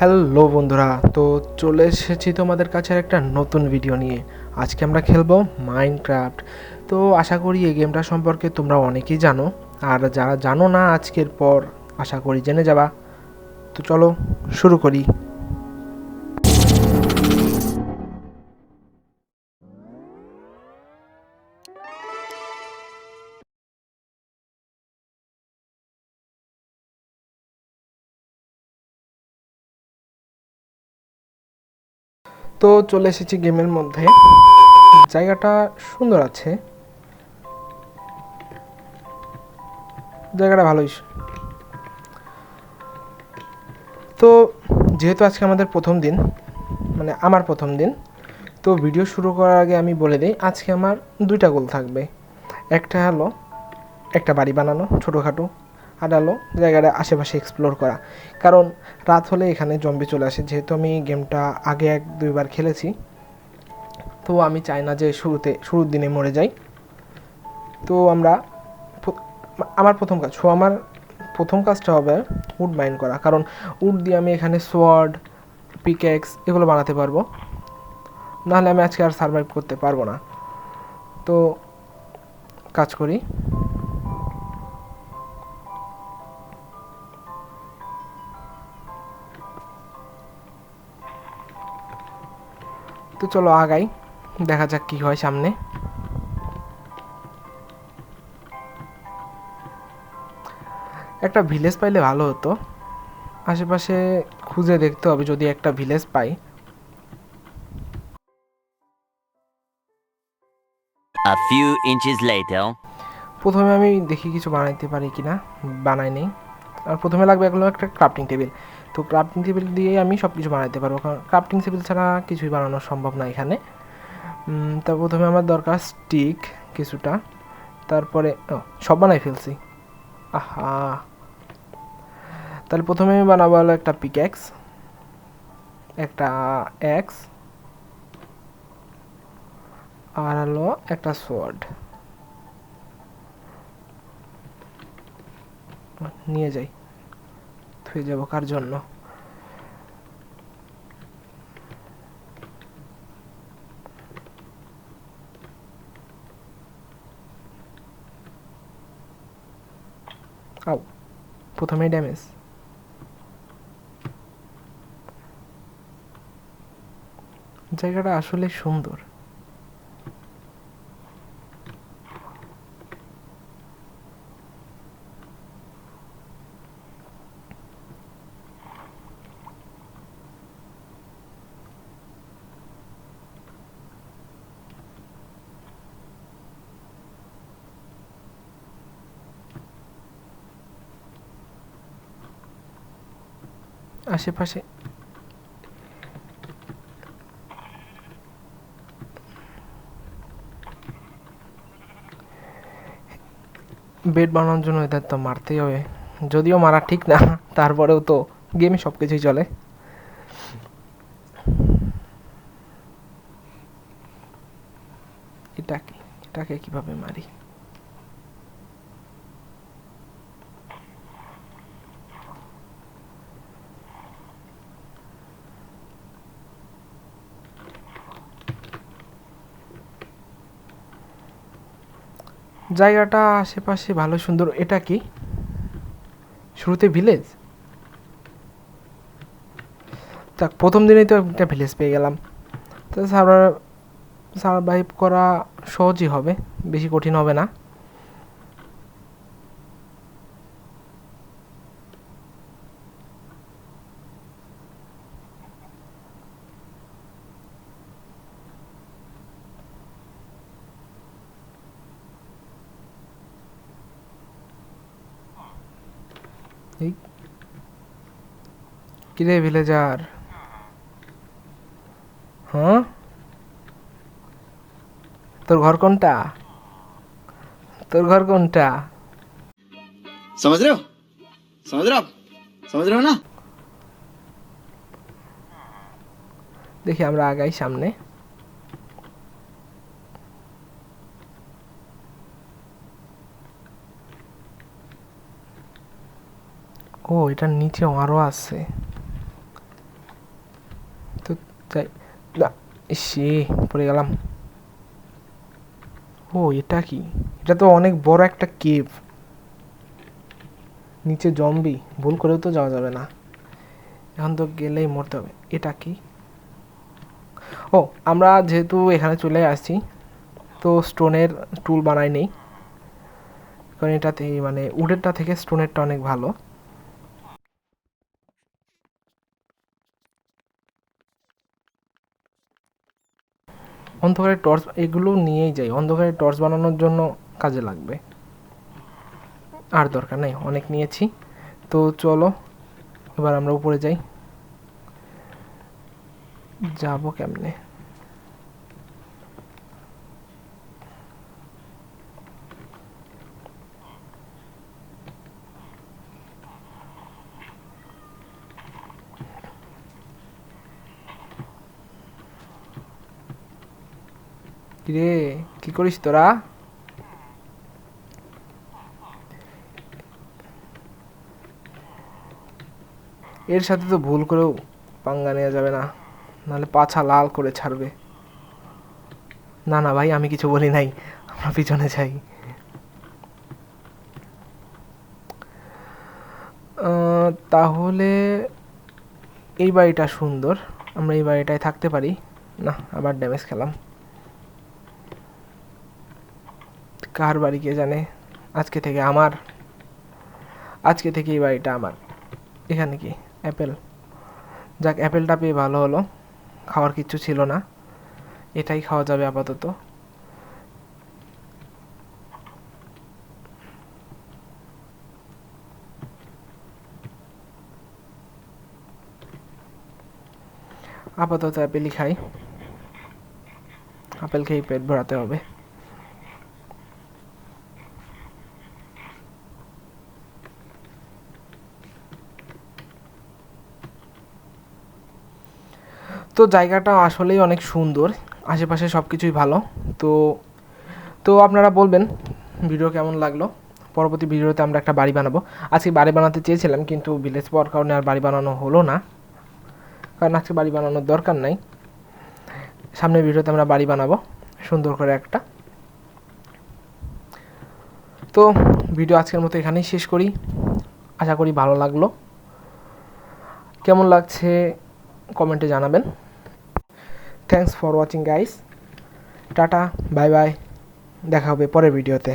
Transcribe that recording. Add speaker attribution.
Speaker 1: Hello বন্ধুরা, তো চলে এসেছি তোমাদের কাছে একটা নতুন ভিডিও নিয়ে। আজকে আমরা খেলবো মাইনক্রাফট। তো আশা করি এই গেমটা সম্পর্কে তোমরা অনেকেই জানো, আর যারা জানো না আজকের পর আশা করি জেনে যাবা। তো চলো শুরু করি। তো চলে এসেছি গেমের মধ্যে। জায়গাটা সুন্দর আছে, জায়গাটা ভালোই। তো যেহেতু আজকে আমাদের প্রথম দিন, মানে আমার প্রথম দিন, তো ভিডিও শুরু করার আগে আমি বলে দিই আজকে আমার দুইটা গোল থাকবে। একটা হলো একটা বাড়ি বানানো ছোটোখাটো, আর হলো জায়গাটা আশেপাশে এক্সপ্লোর করা। কারণ রাত হলে এখানে জম্বি চলে আসে, যেহেতু আমি গেমটা আগে এক দুইবার খেলেছি, তো আমি চাই না যে শুরুর দিনে মরে যাই। তো আমার প্রথম কাজটা হবে উড মাইন করা, কারণ উড দিয়ে আমি এখানে সোয়ার্ড, পিক্যাক্স এগুলো বানাতে পারবো, নাহলে আমি আজকে আর সার্ভাইভ করতে পারবো না। তো কাজ করি। তো চলো আগাই, দেখা যাক কী হয় সামনে। একটা ভিলেজ পাইলে ভালো হতো, আশেপাশে খুঁজে দেখতে হবে যদি একটা village pi.
Speaker 2: A few inches later.
Speaker 1: প্রথমে আমি দেখি কিছু বানাইতে পারি কিনা। বানাই নেই। আর প্রথমে লাগবে এগুলো একটা ক্রাফটিং টেবিল। তো ক্রাফটিং টেবিল দিয়েই আমি সব কিছু বানাইতে পারবো, কারণ ক্রাফটিং টেবিল ছাড়া কিছুই বানানো সম্ভব না এখানে। তা প্রথমে আমার দরকার স্টিক কিছুটা, তারপরে সব বানাই ফেলছি। আহা, তাহলে প্রথমে আমি বানাবো হলো একটা পিক্যাক্স, একটা অ্যাক্স, আর হলো একটা সোয়ার্ড নিয়ে যাই, থুয়ে যাবো কার জন্য। আও, প্রথমেই ড্যামেজ। জায়গাটা আসলে সুন্দর। আশেপাশে বেড বানানোর জন্য এদের তো মারতেই হবে, যদিও মারা ঠিক না, তারপরেও তো গেমে সব কিছুই চলে। এটাকে এটাকে কিভাবে মারি? জায়গাটা আশেপাশে ভালো সুন্দর। এটা কি শুরুতে ভিলেজ? যাক, প্রথম দিনেই তো একটা ভিলেজ পেয়ে গেলাম। তো সারভাইভ করা সহজই হবে, বেশি কঠিন হবে না। এই কিরে ভিলেজার, হ্যাঁ তোর ঘর কোনটা? তোর ঘর কোনটা?
Speaker 3: समझ रहे हो समझ रहे हो आप समझ रहे हो ना।
Speaker 1: দেখি আমরা আগাই সামনে। ও, এটার নিচে আরও আছে। যাই না, ইসে পড়ে গেলাম। ও এটা কি? এটা তো অনেক বড় একটা কেভ, নিচে জম্বি, ভুল করেও তো যাওয়া যাবে না, এখন তো গেলেই মরতে হবে। এটা কি? ও আমরা যেহেতু এখানে চলে আসছি, তো স্টোনের টুল বানাই নেই, কারণ এটাতে মানে উডেরটা থেকে স্টোনেরটা অনেক ভালো। অন্ধকারের টর্চ এগুলো নিয়েই যাই, অন্ধকারের টর্চ বানানোর জন্য কাজে লাগবে। আর দরকার নেই, অনেক নিয়েছি। তো চলো এবার আমরা উপরে যাই। যাবো কেমনে? রে কি করিস তোরা? এর সাথে তো ভুল করেও পাঙ্গা নেওয়া যাবে না, নাহলে পাছা লাল করে ছাড়বে। না না ভাই, আমি কিছু বলি নাই, আমরা পিছনে যাই। তাহলে এই বাড়িটা সুন্দর, আমরা এই বাড়িটায় থাকতে পারি। না, আবার ড্যামেজ খেলাম। কার বাড়ি কে জানে? আজকে থেকে আমার, আজকে থেকে এই বাড়িটা আমার। এখানে কি অ্যাপেল? যাক, অ্যাপেলটা পেয়ে ভালো হলো, খাওয়ার কিচ্ছু ছিল না, এটাই খাওয়া যাবে আপাতত। আপাতত অ্যাপেলই খাই, আপেল খেয়ে পেট ভরাতে হবে। তো জায়গাটা আসলেই অনেক সুন্দর, আশেপাশে সব কিছুই ভালো। তো তো আপনারা বলবেন ভিডিও কেমন লাগলো। পরবর্তী ভিডিওতে আমরা একটা বাড়ি বানাবো। আজকে বাড়ি বানাতে চেয়েছিলাম, কিন্তু ভিলেজ পাওয়ার কারণে আর বাড়ি বানানো হলো না, কারণ আজকে বাড়ি বানানোর দরকার নাই। সামনের ভিডিওতে আমরা বাড়ি বানাবো সুন্দর করে একটা। তো ভিডিও আজকের মতো এখানেই শেষ করি, আশা করি ভালো লাগলো। কেমন লাগছে কমেন্টে জানাবেন। Thanks for watching guys, tata, bye bye, দেখা হবে পরের ভিডিওতে।